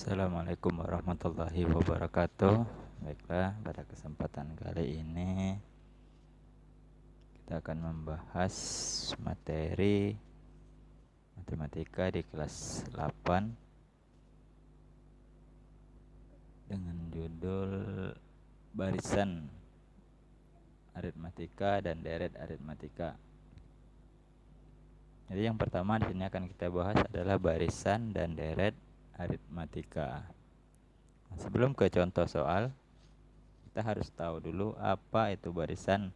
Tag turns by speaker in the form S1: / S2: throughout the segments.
S1: Assalamualaikum warahmatullahi wabarakatuh. Baiklah, pada kesempatan kali ini kita akan membahas materi matematika di kelas 8 dengan judul barisan aritmatika dan deret aritmatika. Jadi yang pertama di sini akan kita bahas adalah barisan dan deret aritmatika. Sebelum ke contoh soal, kita harus tahu dulu apa itu barisan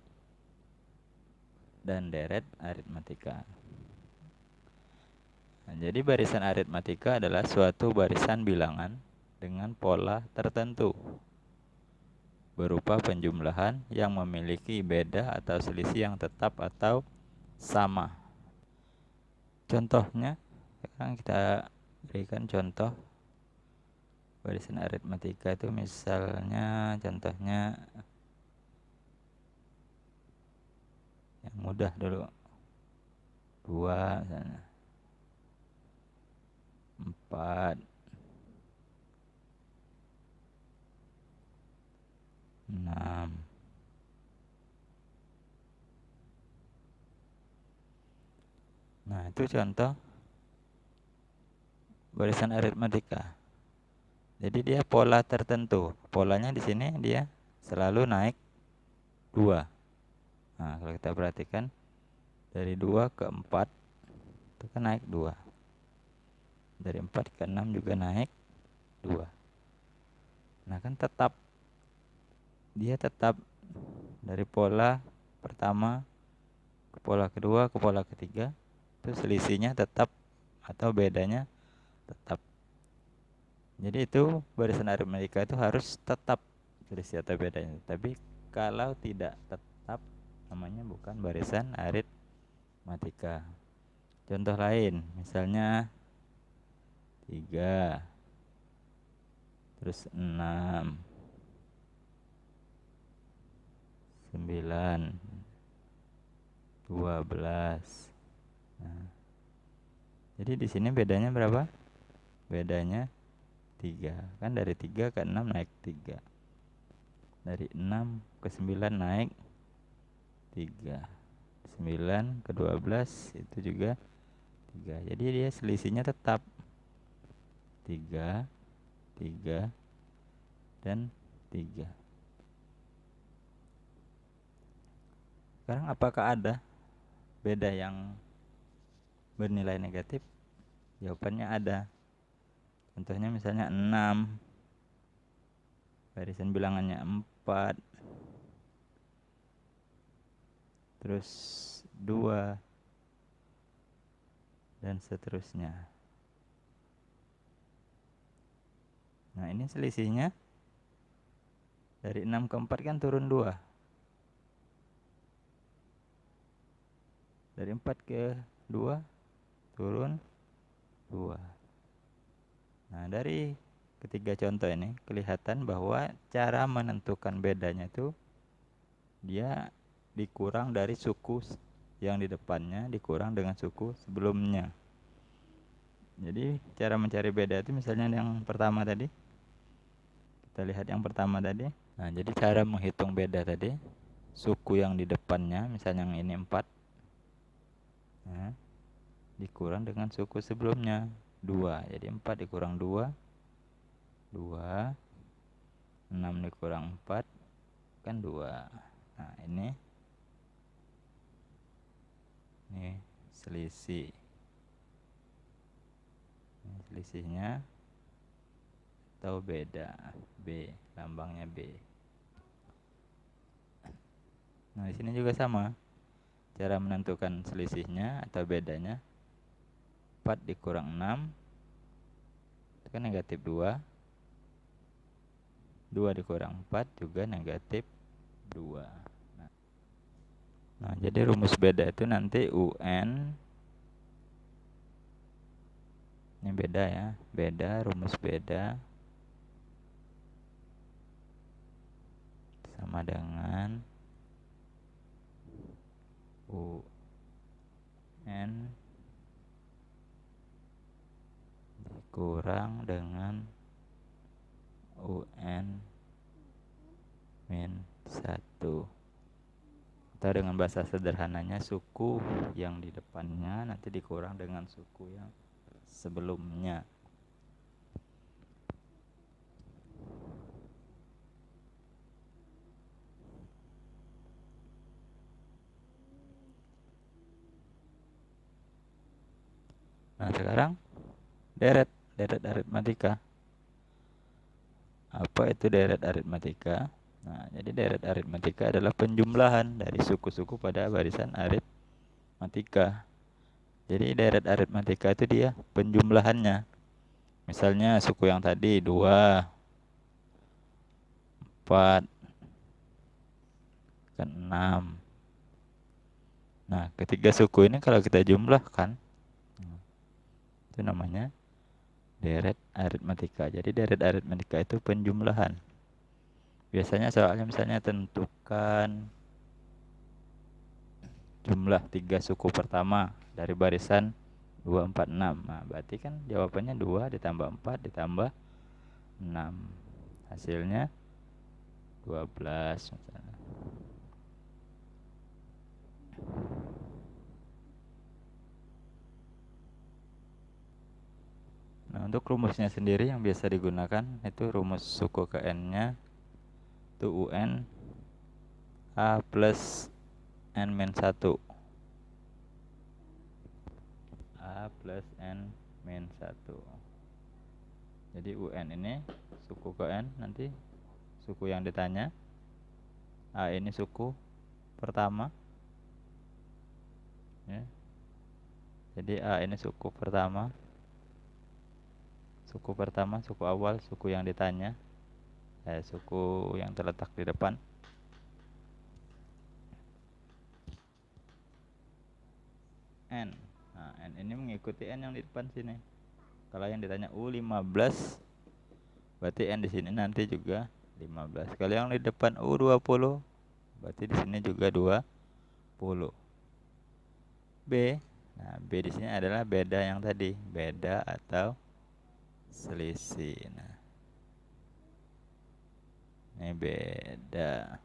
S1: dan deret aritmatika. Nah, jadi barisan aritmatika adalah suatu barisan bilangan dengan pola tertentu berupa penjumlahan yang memiliki beda atau selisih yang tetap atau sama. Contohnya, sekarang kita berikan contoh barisan aritmatika itu, misalnya contohnya yang mudah dulu, 2 misalnya, 4, 6. Nah, itu contoh barisan aritmatika. Jadi dia pola tertentu. Polanya di sini dia selalu naik 2. Nah, kalau kita perhatikan dari 2 ke 4 itu kan naik 2. Dari 4 ke 6 juga naik 2. Nah, kan dia tetap dari pola pertama ke pola kedua ke pola ketiga itu selisihnya tetap atau bedanya tetap. Jadi itu barisan aritmatika itu harus tetap selisih atau bedanya. Tapi kalau tidak tetap, namanya bukan barisan aritmatika. Contoh lain, misalnya 3, terus 6, 9, 12. Nah, jadi di sini bedanya berapa? Bedanya 3. Kan dari 3 ke 6 naik 3. Dari 6 ke 9 naik 3. 9 ke 12 itu juga 3. Jadi dia selisihnya tetap 3, 3, dan 3. Sekarang apakah ada beda yang bernilai negatif? Jawabannya ada. Contohnya misalnya 6, barisan bilangannya 4, terus 2, dan seterusnya. Nah, ini selisihnya dari 6 ke 4 kan turun 2. Dari 4 ke 2 turun 2. Nah, dari ketiga contoh ini kelihatan bahwa cara menentukan bedanya itu dia dikurang dari suku yang di depannya dikurang dengan suku sebelumnya. Jadi cara mencari beda itu misalnya yang pertama tadi, kita lihat yang pertama tadi. Nah, jadi cara menghitung beda tadi, suku yang di depannya, misalnya yang ini 4, nah, dikurang dengan suku sebelumnya 2. Jadi 4 dikurang 2, 2. 6 dikurang 4 kan 2. Nah, ini selisih. Ini selisihnya atau beda, B, lambangnya B. Nah, di sini juga sama. Cara menentukan selisihnya atau bedanya, 4 dikurang 6 itu kan negatif 2. 2 dikurang 4 juga negatif 2. Nah, jadi rumus beda itu nanti UN, ini beda ya, beda, rumus beda sama dengan UN dikurang dengan UN min 1. Atau dengan bahasa sederhananya, suku yang di depannya nanti dikurang dengan suku yang sebelumnya. Nah, sekarang deret aritmatika. Apa itu deret aritmatika? Nah, jadi deret aritmatika adalah penjumlahan dari suku-suku pada barisan aritmatika. Jadi deret aritmatika itu dia penjumlahannya. Misalnya suku yang tadi 2, 4, ke 6. Nah, ketiga suku ini kalau kita jumlahkan, itu namanya deret aritmatika. Jadi deret aritmatika itu penjumlahan. Biasanya soalnya misalnya tentukan jumlah 3 suku pertama dari barisan 2, 4, 6. Nah, berarti kan jawabannya 2 ditambah 4 ditambah 6. Hasilnya 12 misalnya. Nah, untuk rumusnya sendiri yang biasa digunakan itu rumus suku ke n-nya itu UN A plus N min 1. A plus N min 1. Jadi UN ini suku ke N, nanti suku yang ditanya. A ini suku pertama ya. Jadi A ini suku pertama, suku awal, suku yang ditanya, suku yang terletak di depan. N. Nah, N ini mengikuti N yang di depan sini. Kalau yang ditanya U15, berarti N di sini nanti juga 15. Kalau yang di depan U20, berarti di sini juga 20. B. Nah, B di sini adalah beda yang tadi, beda atau selisih. Nah, ini beda.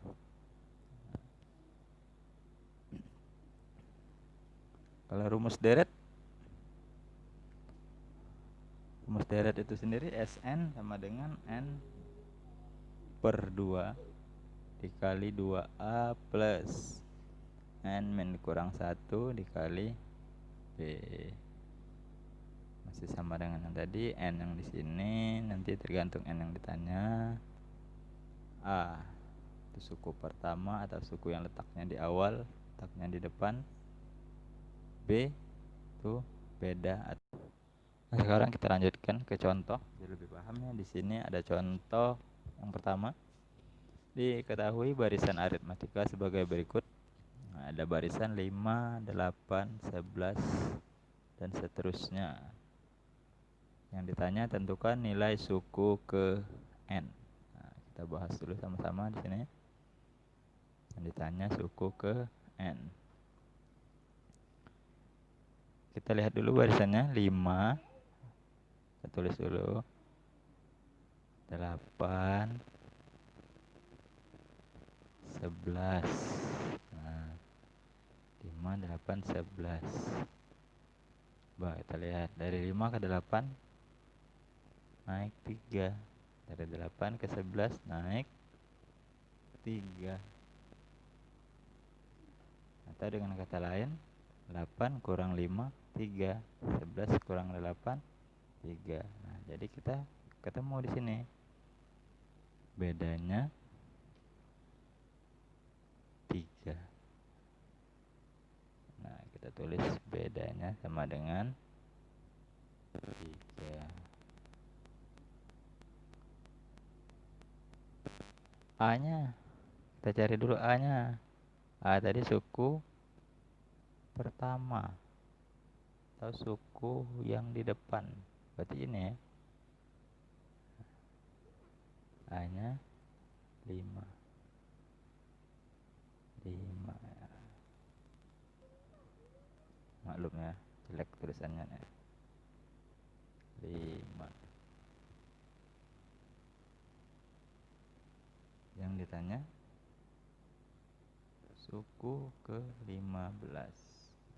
S1: Kalau rumus deret itu sendiri Sn sama dengan N per 2 dikali 2A plus N min kurang 1 dikali B. Masih sama dengan yang tadi, N yang di sini nanti tergantung N yang ditanya. A itu suku pertama atau suku yang letaknya di awal, letaknya di depan. B itu beda. Nah, sekarang kita lanjutkan ke contoh biar lebih paham ya. Di sini ada contoh yang pertama. Diketahui barisan aritmatika sebagai berikut. Nah, ada barisan 5, 8, 11 dan seterusnya. Yang ditanya tentukan nilai suku ke N. Nah, kita bahas dulu sama-sama di sini. Yang ditanya suku ke N. Kita lihat dulu barisannya 5. Kita tulis dulu 8, 11. Nah, 5, 8, 11. Bah, kita lihat dari 5 ke 8 naik 3. Dari 8 ke 11 naik 3. Atau dengan kata lain 8 kurang 5, 3. 11 kurang 8, 3. Nah, jadi kita ketemu di sini. Bedanya 3. Nah, kita tulis bedanya sama dengan 3. A-nya kita cari dulu A-nya. A tadi suku pertama atau suku yang di depan. Berarti ini ya. A-nya 5. 5. Maklum ya, jelek tulisannya ya. 5. yang ditanya suku ke-15.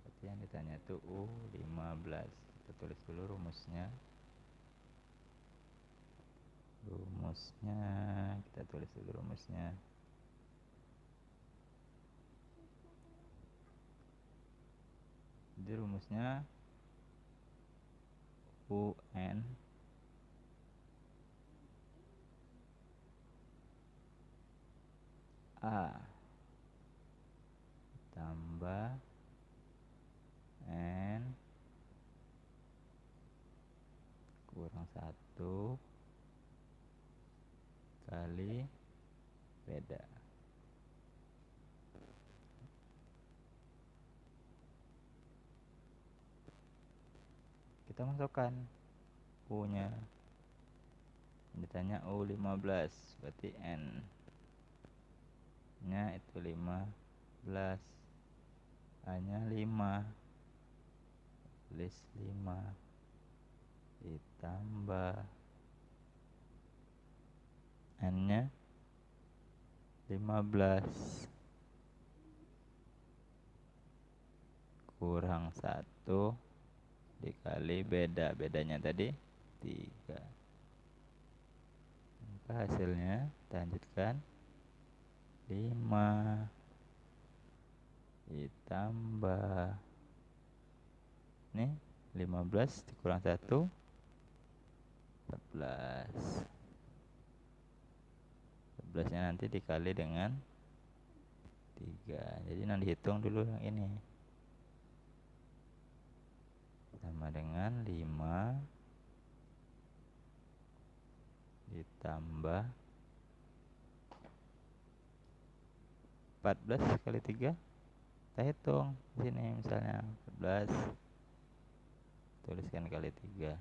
S1: Berarti yang ditanya itu U15. Kita tulis dulu rumusnya. Kita tulis dulu rumusnya. Jadi rumusnya UN A tambah N kurang 1 kali beda. Kita masukkan U-nya. Ditanya U15, berarti N-nya itu 15. A-nya 5. Tulis 5 ditambah N-nya 15 kurang 1 dikali bedanya tadi 3. Maka hasilnya kita lanjutkan 5 ditambah nih 15 dikurang 1 14. 14 nya nanti dikali dengan 3. Jadi nanti hitung dulu yang ini. Sama dengan 5 ditambah 14 kali 3. Kita hitung di sini misalnya 14. Tuliskan kali 3.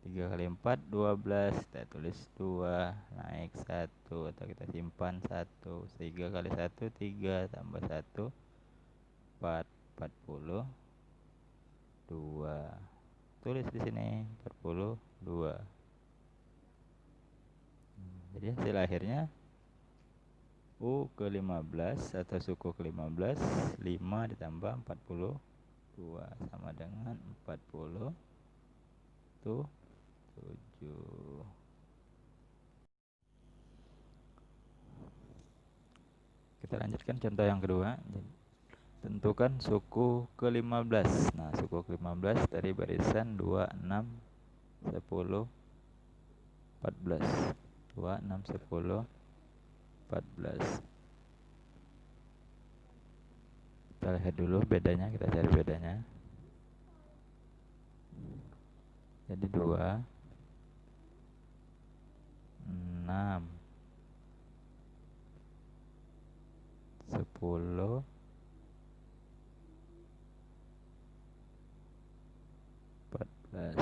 S1: 3 kali 4 12. Kita tulis 2 naik 1 atau kita simpan 1. 3 kali 1 3 tambah 1 4 42. Tulis di sini 42. Jadi hasil akhirnya U ke-15 atau suku ke-15 5 ditambah 42 sama dengan 47. Kita lanjutkan contoh yang kedua. Tentukan suku ke-15. Nah, suku ke-15 dari barisan 2, 6, 10, 14. 2, 6, 10, 14. Kita lihat dulu bedanya, kita cari bedanya. Jadi 2, 6, 10, 14.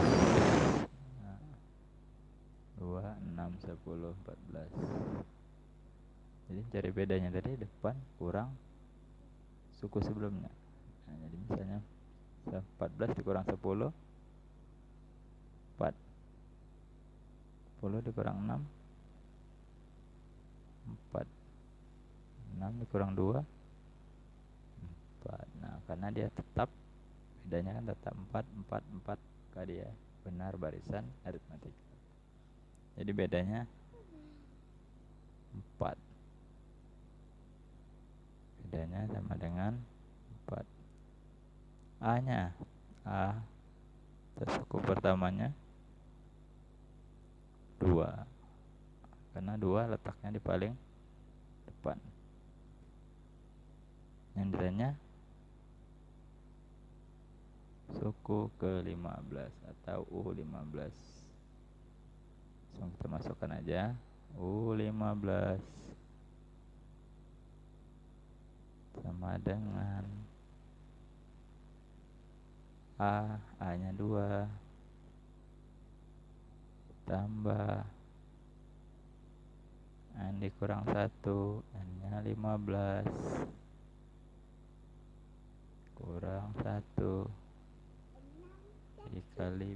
S1: 2, 6, 10, 14. Jadi cari bedanya tadi depan kurang suku sebelumnya. Nah, jadi misalnya 14 dikurang 10 4. 10 dikurang 6 4. 6 dikurang 2 4. Nah, karena dia tetap bedanya kan tetap 4 4 4 kali ya. Benar barisan aritmatik. Jadi bedanya 4. Bedanya sama dengan 4. A-nya A suku pertamanya 2. Karena 2 letaknya di paling depan. Yang ditanya suku ke-15 atau U15. Langsung kita masukkan aja U15 sama dengan A-nya 2 tambah N dikurang 1, N-nya 15 kurang 1 dikali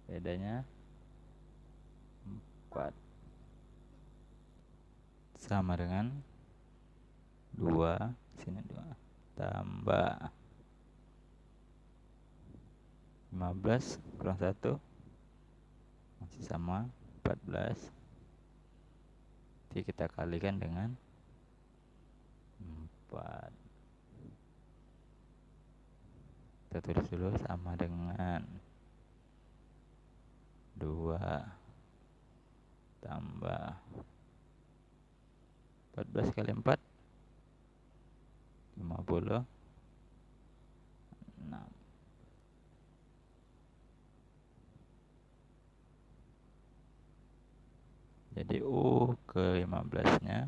S1: bedanya 4 sama dengan 2, sini 2 tambah 15 kurang 1 masih sama 14. Jadi kita kalikan dengan 4. Kita tulis dulu sama dengan 2 tambah 14 kali 4 56. Jadi U ke 15-nya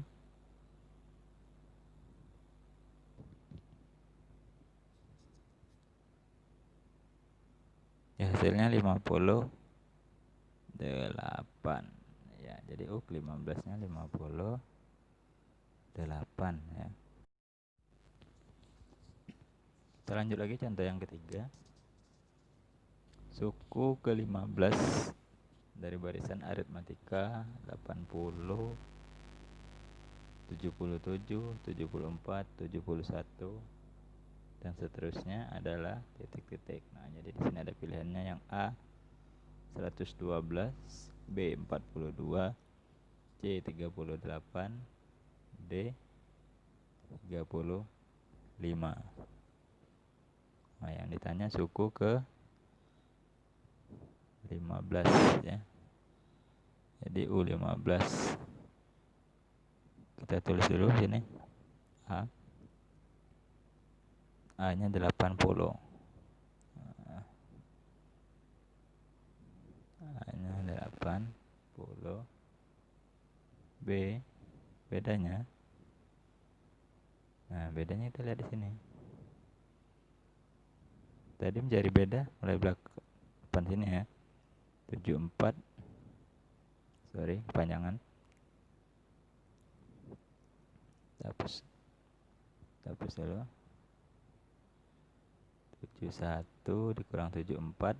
S1: ya hasilnya 58 ya. Jadi U ke 15-nya 58 ya. Kita lanjut lagi contoh yang ketiga. Suku ke 15 dari barisan aritmatika 80, 77, 74, 71 dan seterusnya adalah titik-titik. Nah, jadi di sini ada pilihannya yang A 112, B 42, C 38, D 35. Nah, yang ditanya suku ke 15 ya. Jadi U15 kita tulis dulu sini A. A-nya 80. A-nya 80. B bedanya. Nah, bedanya kita lihat di sini. Tadi mencari beda mulai belakang depan sini ya. 74. Sorry, kepanjangan. Hapus dulu. 71 dikurang 74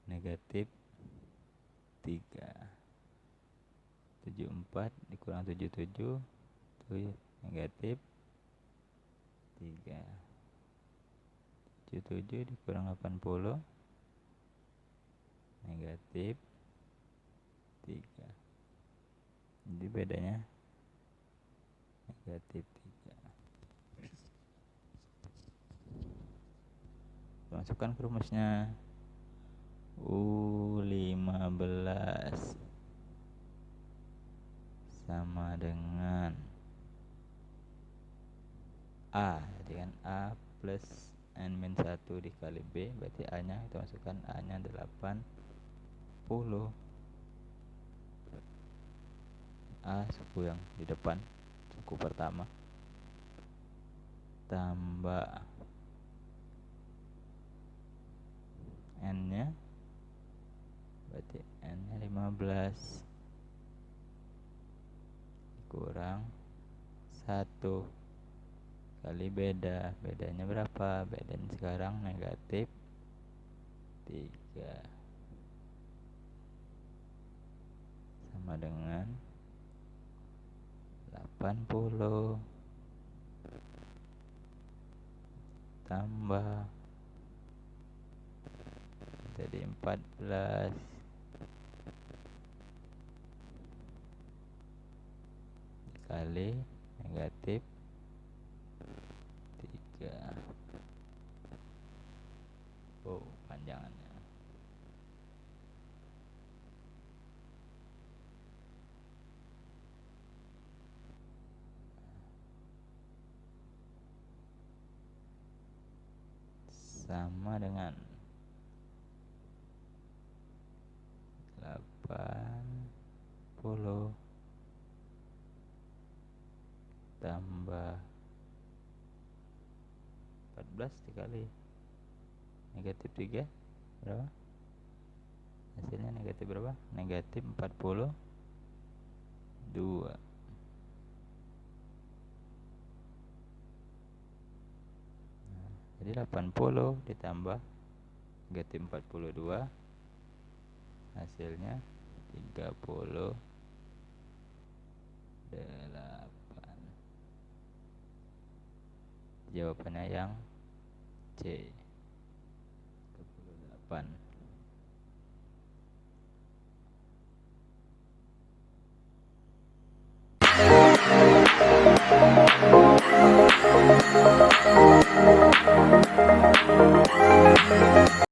S1: negatif 3. 74 dikurang 77 itu negatif 3. 77 dikurang 80 negatif 3. Jadi bedanya negatif 3. Masukkan ke rumusnya. U15 sama dengan A. Jadi kan A plus N-1 dikali B, berarti A nya kita masukkan, A nya 80. A suku yang di depan, suku pertama, tambah N nya, berarti N nya 15 kurang 1 kali bedanya berapa? Bedanya sekarang negatif 3 sama dengan 80 tambah jadi 14 kali negatif 3. Oh, panjangannya. Sama dengan 80 tambah 14 dikali negatif 3 berapa? Hasilnya negatif berapa? Negatif 42. Jadi 80 ditambah negatif 42 Hasilnya 38. Jawabannya yang C, 38.